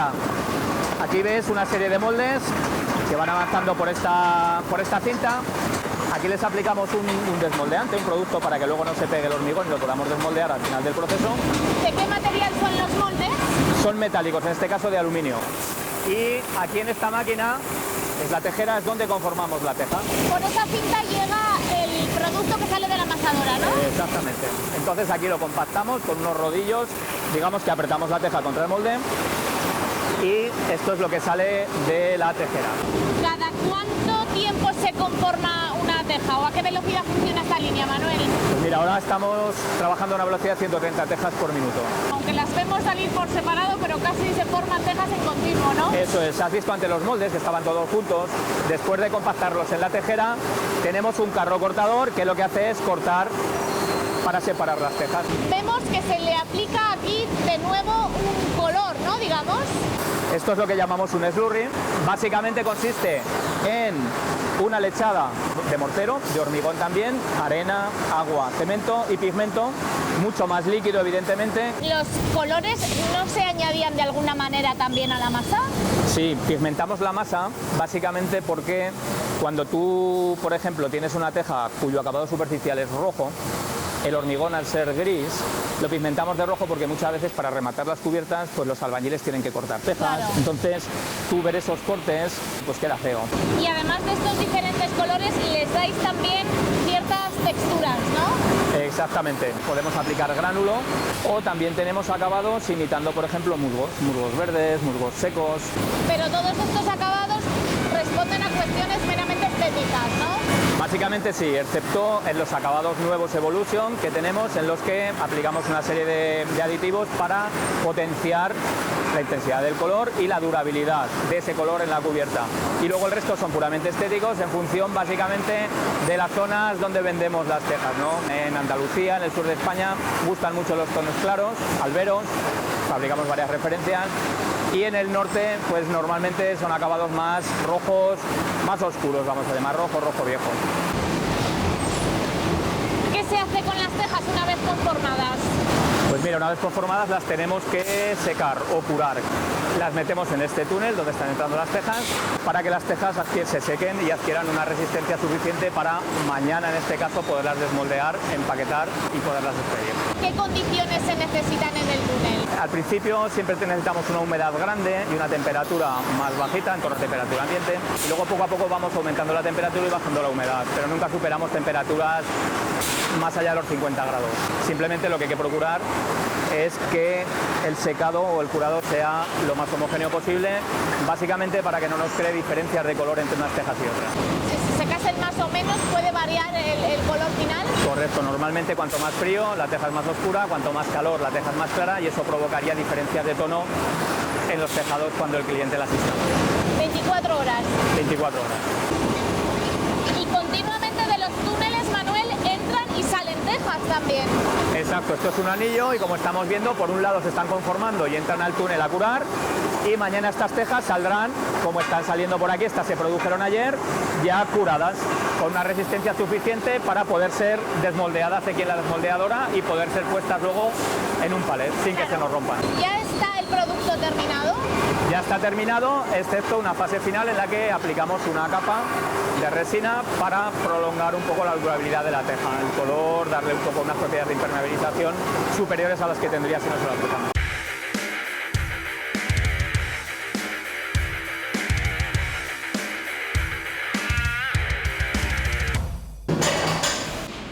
mira, aquí ves una serie de moldes que van avanzando por esta cinta. Aquí les aplicamos un desmoldeante, un producto para que luego no se pegue el hormigón y lo podamos desmoldear al final del proceso. ¿De qué material son los moldes? Son metálicos, en este caso de aluminio. Y aquí en esta máquina, la tejera es donde conformamos la teja. Por esa cinta llega el producto que sale de la amasadora, ¿no? Exactamente. Entonces aquí lo compactamos con unos rodillos, digamos que apretamos la teja contra el molde y esto es lo que sale de la tejera. ¿Cada cuánto tiempo se conforma una teja o a qué velocidad funciona esta línea, Manuel? Pues mira, ahora estamos trabajando a una velocidad de 130 tejas por minuto. Aunque las vemos salir por separado, pero casi se forman tejas en continuo, ¿no? Eso es, has visto ante los moldes que estaban todos juntos. Después de compactarlos en la tejera, tenemos un carro cortador que lo que hace es cortar para separar las tejas. Vemos que se le aplica aquí de nuevo un color, ¿no? Digamos. Esto es lo que llamamos un slurry. Básicamente consiste en una lechada de mortero, de hormigón también, arena, agua, cemento y pigmento, mucho más líquido evidentemente. ¿Los colores no se añadían de alguna manera también a la masa? Sí, pigmentamos la masa básicamente porque cuando tú, por ejemplo, tienes una teja cuyo acabado superficial es rojo, el hormigón al ser gris lo pigmentamos de rojo porque muchas veces para rematar las cubiertas pues los albañiles tienen que cortar tejas, claro. Entonces tú ver esos cortes pues queda feo. Y además de estos diferentes colores les dais también ciertas texturas, ¿no? Exactamente, podemos aplicar gránulo o también tenemos acabados imitando por ejemplo musgos verdes, musgos secos. Pero todos estos acabados responden a cuestiones meramente estéticas, ¿no? Básicamente sí, excepto en los acabados nuevos Evolution que tenemos en los que aplicamos una serie de aditivos para potenciar la intensidad del color y la durabilidad de ese color en la cubierta. Y luego el resto son puramente estéticos en función básicamente de las zonas donde vendemos las tejas, ¿no? En Andalucía, en el sur de España, gustan mucho los tonos claros, alberos, fabricamos varias referencias. Y en el norte, pues normalmente son acabados más rojos, más oscuros, vamos a llamar rojo viejo. ¿Qué se hace con las tejas una vez conformadas? Pues mira, una vez conformadas las tenemos que secar o curar. Las metemos en este túnel donde están entrando las tejas para que las tejas se sequen y adquieran una resistencia suficiente para mañana, en este caso, poderlas desmoldear, empaquetar y poderlas despedir. ¿Qué condiciones se necesitan en el túnel? Al principio siempre necesitamos una humedad grande y una temperatura más bajita, en torno a temperatura ambiente. Y luego poco a poco vamos aumentando la temperatura y bajando la humedad, pero nunca superamos temperaturas más allá de los 50 grados. Simplemente lo que hay que procurar es que el secado o el curado sea lo más homogéneo posible, básicamente para que no nos cree diferencias de color entre unas tejas y otras. Si se secasen más o menos, ¿puede variar el color final? Correcto, normalmente cuanto más frío la teja es más oscura, cuanto más calor la teja es más clara y eso provocaría diferencias de tono en los tejados cuando el cliente las instala. 24 horas. 24 horas. Y continuamente de los túneles, Manuel, entran y salen tejas también. Exacto, esto es un anillo y como estamos viendo, por un lado se están conformando y entran al túnel a curar y mañana estas tejas saldrán, como están saliendo por aquí, estas se produjeron ayer, ya curadas, con una resistencia suficiente para poder ser desmoldeadas aquí en la desmoldeadora y poder ser puestas luego en un palet sin que se nos rompan. ¿Ya está el producto terminado? Ya está terminado, excepto una fase final en la que aplicamos una capa de resina para prolongar un poco la durabilidad de la teja, el color, darle un poco unas propiedades de impermeabilización superiores a las que tendría si no se lo aplicamos.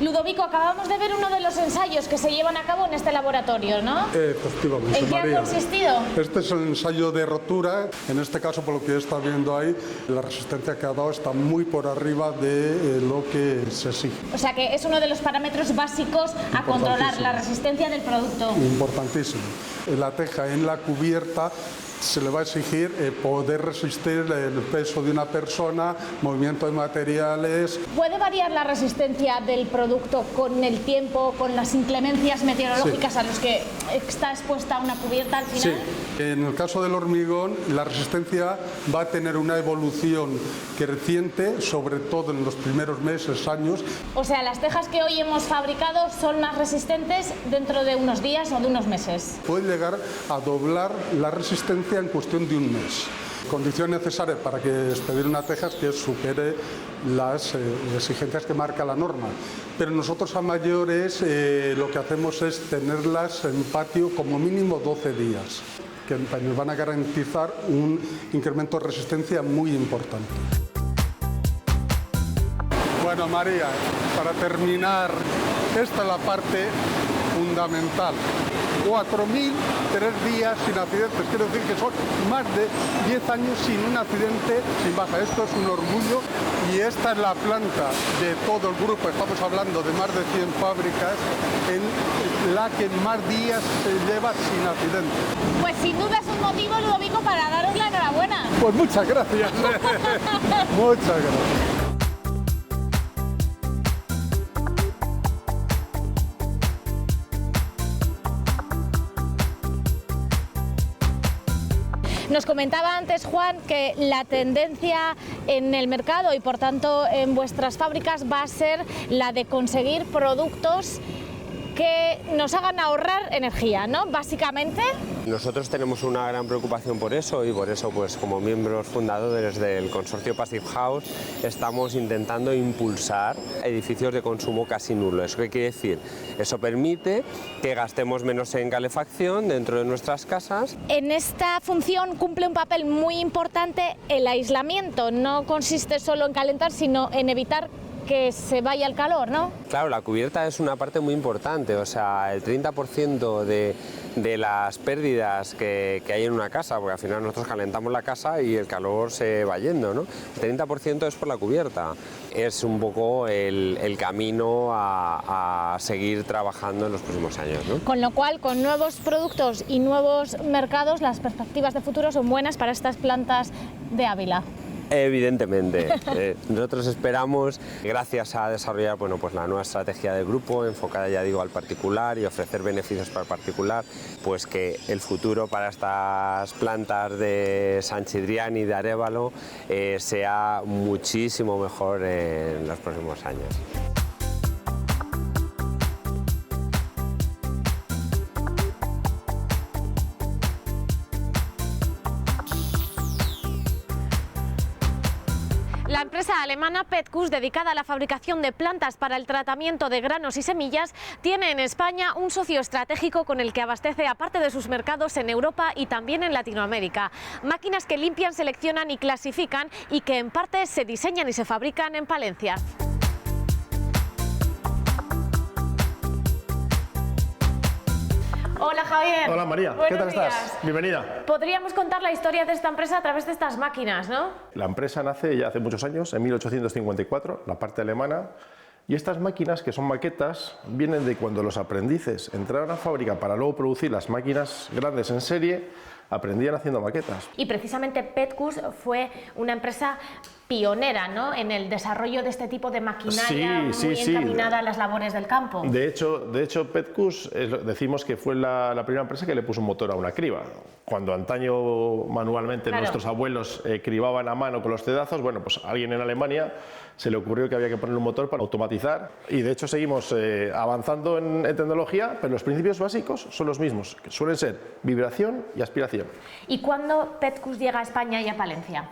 Ludovico, acabamos de ver uno de los ensayos que se llevan a cabo en este laboratorio, ¿no? Efectivamente, ¿En qué María. ha consistido? Este es el ensayo de rotura. En este caso, por lo que está viendo ahí, la resistencia que ha dado está muy por arriba de lo que se exige. O sea que es uno de los parámetros básicos a controlar la resistencia del producto. Importantísimo. La teja en la cubierta se le va a exigir poder resistir el peso de una persona, movimiento de materiales. ¿Puede variar la resistencia del producto con el tiempo, con las inclemencias meteorológicas a los que está expuesta una cubierta al final? Sí. En el caso del hormigón, la resistencia va a tener una evolución creciente, sobre todo en los primeros meses, años. O sea, las tejas que hoy hemos fabricado son más resistentes dentro de unos días o de unos meses. Puede llegar a doblar la resistencia en cuestión de un mes. Condición necesaria para que expedir una teja es que supere las exigencias que marca la norma. Pero nosotros a mayores lo que hacemos es tenerlas en patio como mínimo 12 días, que nos van a garantizar un incremento de resistencia muy importante. Bueno, María, para terminar, esta es la parte fundamental. 4.003 días sin accidentes, quiero decir que son más de 10 años sin un accidente sin baja. Esto es un orgullo y esta es la planta de todo el grupo, estamos hablando de más de 100 fábricas, en la que más días se lleva sin accidentes. Pues sin duda es un motivo, Ludovico, para daros la enhorabuena. Pues muchas gracias. Muchas gracias. Nos comentaba antes, Juan, que la tendencia en el mercado y por tanto en vuestras fábricas va a ser la de conseguir productos que nos hagan ahorrar energía, ¿no? Básicamente. Nosotros tenemos una gran preocupación por eso y por eso, pues, como miembros fundadores del consorcio Passive House, estamos intentando impulsar edificios de consumo casi nulo. ¿Eso qué quiere decir? Eso permite que gastemos menos en calefacción dentro de nuestras casas. En esta función cumple un papel muy importante el aislamiento. No consiste solo en calentar, sino en evitar que se vaya el calor, ¿no? Claro, la cubierta es una parte muy importante, o sea, el 30% de las pérdidas que hay en una casa, porque al final nosotros calentamos la casa y el calor se va yendo, ¿no? El 30% es por la cubierta. Es un poco el camino a seguir trabajando en los próximos años, ¿no? Con lo cual, con nuevos productos y nuevos mercados, las perspectivas de futuro son buenas para estas plantas de Ávila. Evidentemente. Nosotros esperamos, gracias a desarrollar pues la nueva estrategia del grupo, enfocada, ya digo, al particular y ofrecer beneficios para el particular, pues que el futuro para estas plantas de San Chidrián y de Arévalo sea muchísimo mejor en los próximos años. La empresa alemana Petkus, dedicada a la fabricación de plantas para el tratamiento de granos y semillas, tiene en España un socio estratégico con el que abastece a parte de sus mercados en Europa y también en Latinoamérica. Máquinas que limpian, seleccionan y clasifican y que en parte se diseñan y se fabrican en Palencia. Hola Javier. Hola María, ¿qué tal estás? Bienvenida. Podríamos contar la historia de esta empresa a través de estas máquinas, ¿no? La empresa nace ya hace muchos años, en 1854, la parte alemana, y estas máquinas, que son maquetas, vienen de cuando los aprendices entraron a fábrica para luego producir las máquinas grandes en serie, aprendían haciendo maquetas. Y precisamente Petkus fue una empresa pionera, ¿no?, en el desarrollo de este tipo de maquinaria muy encaminada a las labores del campo. De hecho Petkus decimos que fue la primera empresa que le puso un motor a una criba. Cuando antaño manualmente nuestros abuelos cribaban a mano con los dedazos, bueno, pues a alguien en Alemania se le ocurrió que había que poner un motor para automatizar, y de hecho seguimos avanzando en tecnología, pero los principios básicos son los mismos, que suelen ser vibración y aspiración. ¿Y cuándo Petkus llega a España y a Palencia?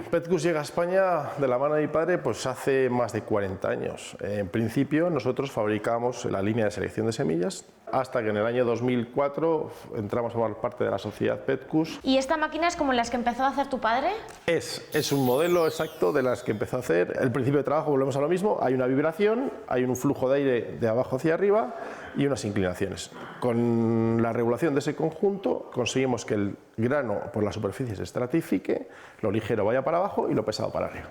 Petkus llega a España de la mano de mi padre pues hace más de 40 años. En principio nosotros fabricamos la línea de selección de semillas hasta que en el año 2004 entramos a formar parte de la sociedad Petkus. ¿Y esta máquina es como las que empezó a hacer tu padre? Es un modelo exacto de las que empezó a hacer. El principio de trabajo, volvemos a lo mismo, hay una vibración, hay un flujo de aire de abajo hacia arriba y unas inclinaciones. Con la regulación de ese conjunto conseguimos que el grano por la superficie se estratifique, lo ligero vaya para abajo y lo pesado para arriba.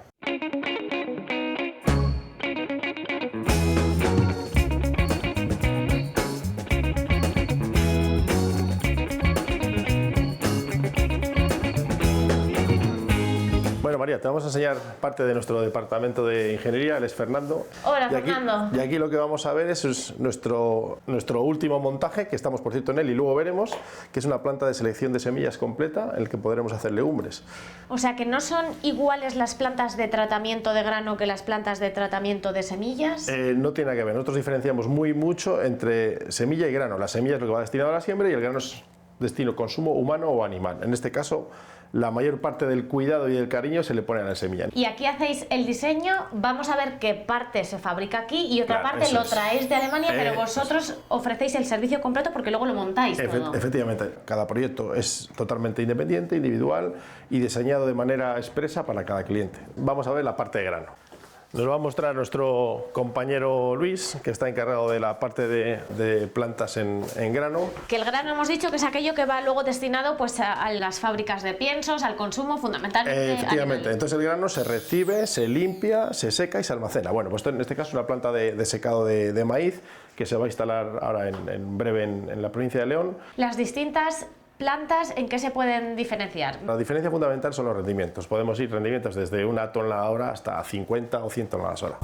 Bueno, María, te vamos a enseñar parte de nuestro departamento de ingeniería, él es Fernando. Hola, Fernando. Y aquí lo que vamos a ver es nuestro último montaje, que estamos por cierto en él y luego veremos, que es una planta de selección de semillas completa en el que podremos hacer legumbres. O sea, que no son iguales las plantas de tratamiento de grano que las plantas de tratamiento de semillas. No tiene nada que ver, nosotros diferenciamos mucho entre semilla y grano. La semilla es lo que va destinado a la siembra y el grano es destino consumo humano o animal. En este caso, la mayor parte del cuidado y del cariño se le pone a la semilla. Y aquí hacéis el diseño, vamos a ver qué parte se fabrica aquí y otra parte lo traéis de Alemania, pero vosotros ofrecéis el servicio completo porque luego lo montáis todo. Efectivamente, cada proyecto es totalmente independiente, individual y diseñado de manera expresa para cada cliente. Vamos a ver la parte de grano. Nos va a mostrar nuestro compañero Luis, que está encargado de la parte de plantas en grano. Que el grano hemos dicho que es aquello que va luego destinado pues, a las fábricas de piensos, al consumo fundamentalmente. Efectivamente, entonces el grano se recibe, se limpia, se seca y se almacena. Bueno, pues en este caso es una planta de secado de maíz que se va a instalar ahora en breve en la provincia de León. Las distintas plantas, ¿en qué se pueden diferenciar? La diferencia fundamental son los rendimientos. Podemos ir rendimientos desde 1 tonelada hora hasta 50 o 100 toneladas hora.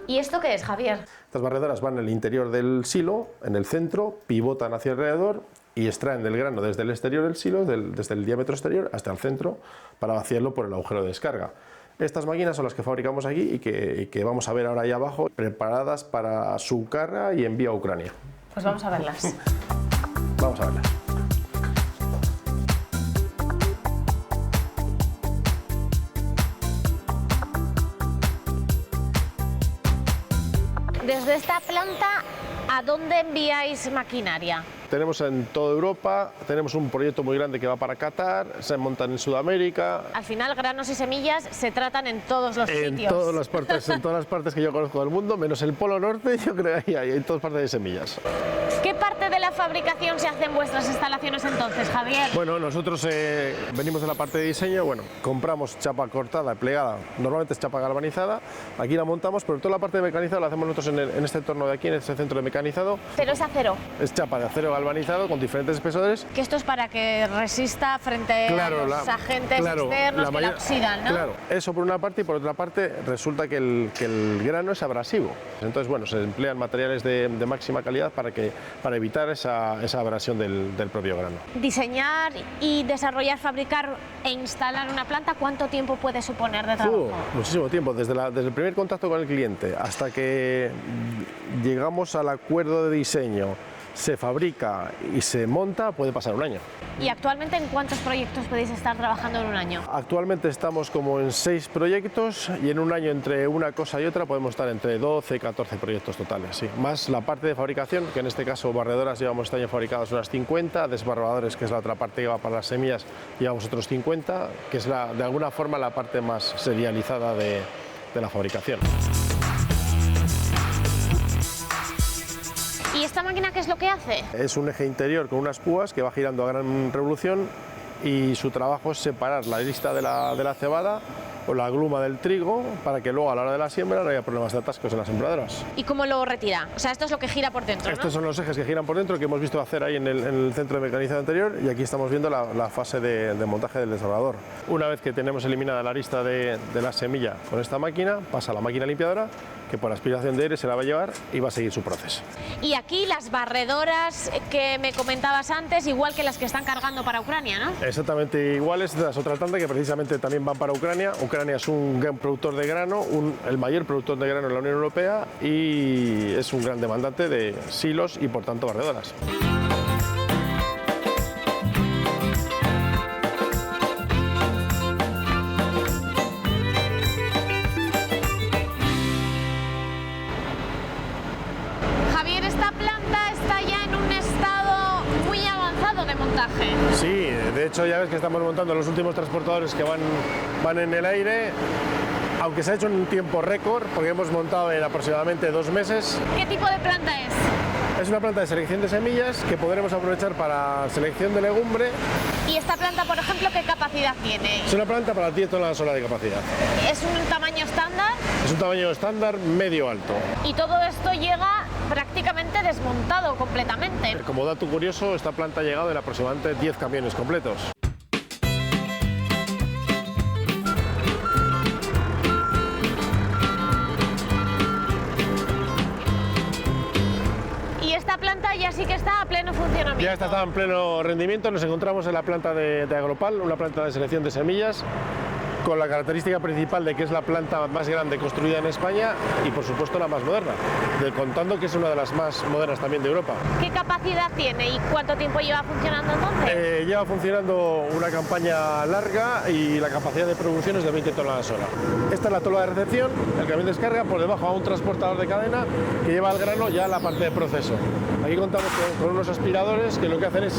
¿Y esto qué es, Javier? Estas barredoras van en el interior del silo, en el centro, pivotan hacia alrededor y extraen del grano desde el exterior del silo, desde el diámetro exterior hasta el centro, para vaciarlo por el agujero de descarga. Estas máquinas son las que fabricamos aquí y que vamos a ver ahora ahí abajo, preparadas para su carga y envío a Ucrania. Pues vamos a verlas. Vamos a verlas. Desde esta planta, ¿a dónde enviáis maquinaria? Tenemos en toda Europa, tenemos un proyecto muy grande que va para Qatar, se montan en Sudamérica. Al final, granos y semillas se tratan en todos los sitios. En todas las partes que yo conozco del mundo, menos el Polo Norte, yo creo que hay en todas partes de semillas. ¿Qué parte de la fabricación se hace en vuestras instalaciones entonces, Javier? Bueno, nosotros venimos de la parte de diseño, compramos chapa cortada, plegada, normalmente es chapa galvanizada, aquí la montamos, pero toda la parte de mecanizado la hacemos nosotros en este entorno de aquí, en este centro de mecanizado. Pero es acero. Es chapa de acero galvanizado con diferentes espesores. Que esto es para que resista frente a los agentes externos que la oxidan, ¿no? Claro, eso por una parte, y por otra parte resulta que el grano es abrasivo. Entonces, bueno, se emplean materiales de máxima calidad para evitar esa abrasión del propio grano. Diseñar y desarrollar, fabricar e instalar una planta, ¿cuánto tiempo puede suponer de trabajo? Muchísimo tiempo, desde el primer contacto con el cliente hasta que llegamos al acuerdo de diseño, se fabrica y se monta, puede pasar un año. ¿Y actualmente en cuántos proyectos podéis estar trabajando en un año? Actualmente estamos como en 6 proyectos y en un año entre una cosa y otra podemos estar entre 12 y 14 proyectos totales, sí. Más la parte de fabricación, que en este caso barredoras llevamos este año fabricadas unas 50, desbarbadores, que es la otra parte que va para las semillas, llevamos otros 50, que es de alguna forma la parte más serializada de la fabricación. ¿Y esta máquina qué es lo que hace? Es un eje interior con unas púas que va girando a gran revolución y su trabajo es separar la lista de la cebada o la gluma del trigo para que luego a la hora de la siembra no haya problemas de atascos en las sembradoras. ¿Y cómo lo retira? O sea, esto es lo que gira por dentro, ¿no? Estos son los ejes que giran por dentro que hemos visto hacer ahí en el centro de mecanizado anterior y aquí estamos viendo la fase de montaje del desbarbador. Una vez que tenemos eliminada la lista de la semilla con esta máquina, pasa a la máquina limpiadora que por aspiración de aire se la va a llevar y va a seguir su proceso. Y aquí las barredoras que me comentabas antes, igual que las que están cargando para Ucrania, ¿no? Exactamente iguales, de las otras tantas que precisamente también van para Ucrania. Ucrania es un gran productor de grano, el mayor productor de grano en la Unión Europea y es un gran demandante de silos y por tanto barredoras. Javier, esta planta está ya en un estado muy avanzado de montaje. Sí, de hecho ya ves que estamos montando los últimos transportadores que van en el aire, aunque se ha hecho en un tiempo récord, porque hemos montado en aproximadamente 2 meses. ¿Qué tipo de planta es? Es una planta de selección de semillas que podremos aprovechar para selección de legumbre. ¿Y esta planta, por ejemplo, qué capacidad tiene? Es una planta para 10 toneladas hora de capacidad. ¿Es un tamaño estándar? Es un tamaño estándar medio alto. Y todo esto llega prácticamente desmontado completamente. Como dato curioso, esta planta ha llegado en aproximadamente 10 camiones completos. Y esta planta ya sí que está a pleno funcionamiento. Ya está en pleno rendimiento, nos encontramos en la planta de Agropal, una planta de selección de semillas con la característica principal de que es la planta más grande construida en España y por supuesto la más moderna, contando que es una de las más modernas también de Europa. ¿Qué capacidad tiene y cuánto tiempo lleva funcionando entonces? Lleva funcionando una campaña larga y la capacidad de producción es de 20 toneladas hora. Esta es la tola de recepción, el camión descarga, por debajo a un transportador de cadena que lleva el grano ya a la parte de proceso. Aquí contamos con unos aspiradores que lo que hacen es,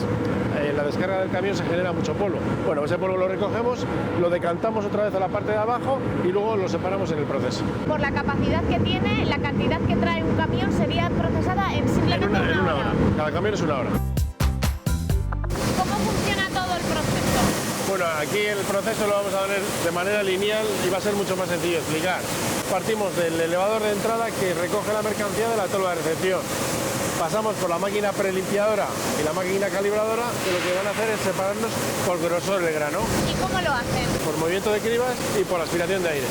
en la descarga del camión se genera mucho polvo. Bueno, ese polvo lo recogemos, lo decantamos otra vez a la parte de abajo y luego lo separamos en el proceso. Por la capacidad que tiene, la cantidad que trae un camión sería procesada en simplemente una hora. Cada camión es una hora. ¿Cómo funciona todo el proceso? Bueno, aquí el proceso lo vamos a ver de manera lineal y va a ser mucho más sencillo de explicar. Partimos del elevador de entrada que recoge la mercancía de la tola de recepción. Pasamos por la máquina prelimpiadora y la máquina calibradora, que lo que van a hacer es separarnos por grosor del grano. ¿Y cómo lo hacen? Por movimiento de cribas y por aspiración de aire.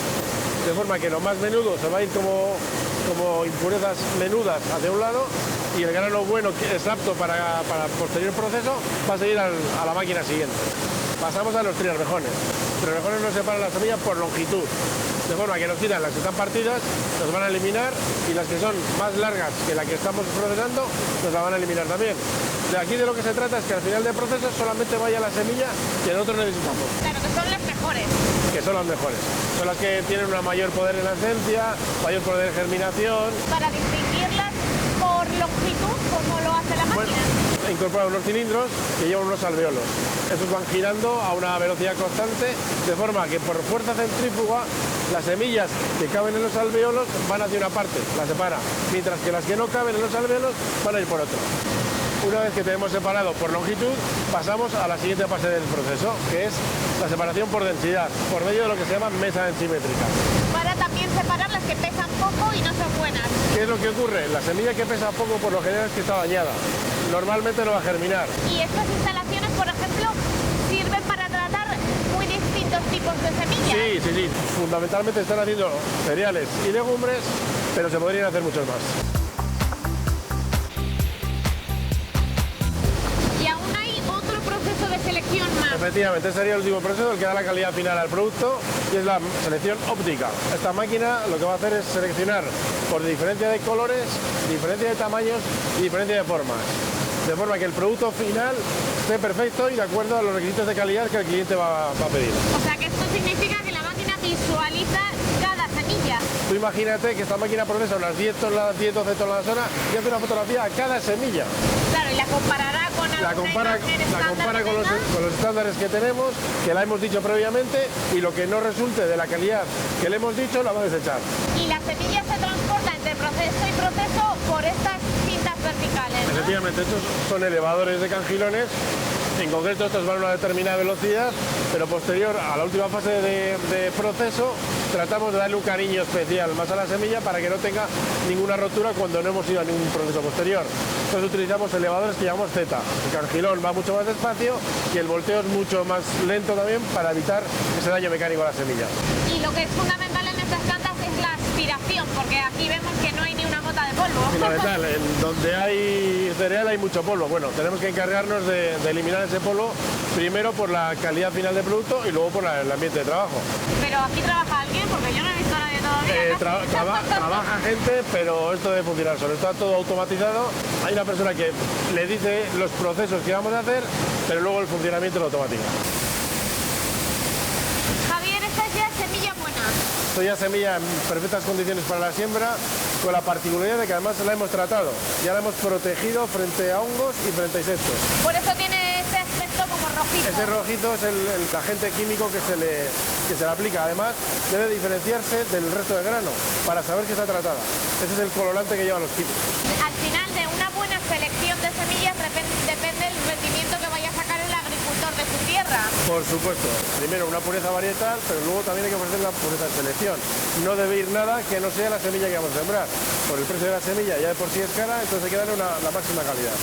De forma que lo más menudo se va a ir como impurezas menudas hacia un lado y el grano bueno, que es apto para posterior proceso, va a seguir a la máquina siguiente. Pasamos a los triarvejones. Los triarvejones nos separan las semillas por longitud, de forma que nos quitan las que están partidas, nos van a eliminar, y las que son más largas que la que estamos procesando, nos la van a eliminar también. De aquí de lo que se trata es que al final del proceso solamente vaya la semilla que nosotros necesitamos. Claro, que son las mejores. Que son las mejores. Son las que tienen un mayor poder en la esencia, mayor poder de germinación. Para distinguirlas por longitud, ¿cómo lo hace la máquina? Incorpora unos cilindros que llevan unos alveolos. Estos van girando a una velocidad constante, de forma que por fuerza centrífuga las semillas que caben en los alveolos van hacia una parte, la separa, mientras que las que no caben en los alveolos van a ir por otro. Una vez que tenemos separado por longitud, pasamos a la siguiente fase del proceso, que es la separación por densidad, por medio de lo que se llama mesa densimétrica. Para también separar las que pesan poco y no son buenas. ¿Qué es lo que ocurre? La semilla que pesa poco, por lo general, es que está dañada. Normalmente no va a germinar. Y estas instalaciones, por ejemplo, sirven para tratar muy distintos tipos de semillas. Sí. Fundamentalmente están haciendo cereales y legumbres, pero se podrían hacer muchos más. Y aún hay otro proceso de selección más. Efectivamente, ese sería el último proceso, el que da la calidad final al producto, y es la selección óptica. Esta máquina lo que va a hacer es seleccionar por diferencia de colores, diferencia de tamaños y diferencia de formas. De forma que el producto final esté perfecto y de acuerdo a los requisitos de calidad que el cliente va a pedir. O sea que esto significa que la máquina visualiza cada semilla. Tú imagínate que esta máquina procesa unas 10 toneladas, 10-12 toneladas hora y hace una fotografía a cada semilla. Claro, y la comparará con La compara con los estándares que tenemos, que la hemos dicho previamente, y lo que no resulte de la calidad que le hemos dicho la va a desechar. Y la semilla se transporta entre proceso y proceso por estas cintas verticales, ¿no? Efectivamente, estos son elevadores de cangilones. En concreto estos van a una determinada velocidad, pero posterior a la última fase de proceso tratamos de darle un cariño especial más a la semilla para que no tenga ninguna rotura cuando no hemos ido a ningún proceso posterior. Entonces utilizamos elevadores que llamamos Z. El cangilón va mucho más despacio y el volteo es mucho más lento también para evitar ese daño mecánico a la semilla. Y lo que es fundamental en estas plantas es la aspiración, porque aquí vemos que no hay ni una gota de polvo. Fundamental, donde hay cereal hay mucho polvo. Bueno, tenemos que encargarnos de eliminar ese polvo, primero por la calidad final del producto y luego por el ambiente de trabajo. Pero aquí trabaja alguien, porque yo no he visto a nadie todavía. Trabaja gente, pero esto debe funcionar solo. Está todo automatizado. Hay una persona que le dice los procesos que vamos a hacer, pero luego el funcionamiento lo automatiza. Javier, esta es ya semilla buena. Esto ya semilla en perfectas condiciones para la siembra, con la particularidad de que además la hemos tratado. Ya la hemos protegido frente a hongos y frente a insectos. Por eso tiene ese aspecto como rojito. Ese rojito es el agente químico que se le aplica. Además, debe diferenciarse del resto del grano para saber que está tratada. Ese es el colorante que llevan los químicos. Al final de una buena selección de semillas depende el rendimiento que vaya a sacar el agricultor de su tierra. Por supuesto. Primero una pureza varietal, pero luego también hay que ofrecer la pureza de selección. No debe ir nada que no sea la semilla que vamos a sembrar. Por el precio de la semilla ya de por sí es cara, entonces hay que darle la máxima calidad.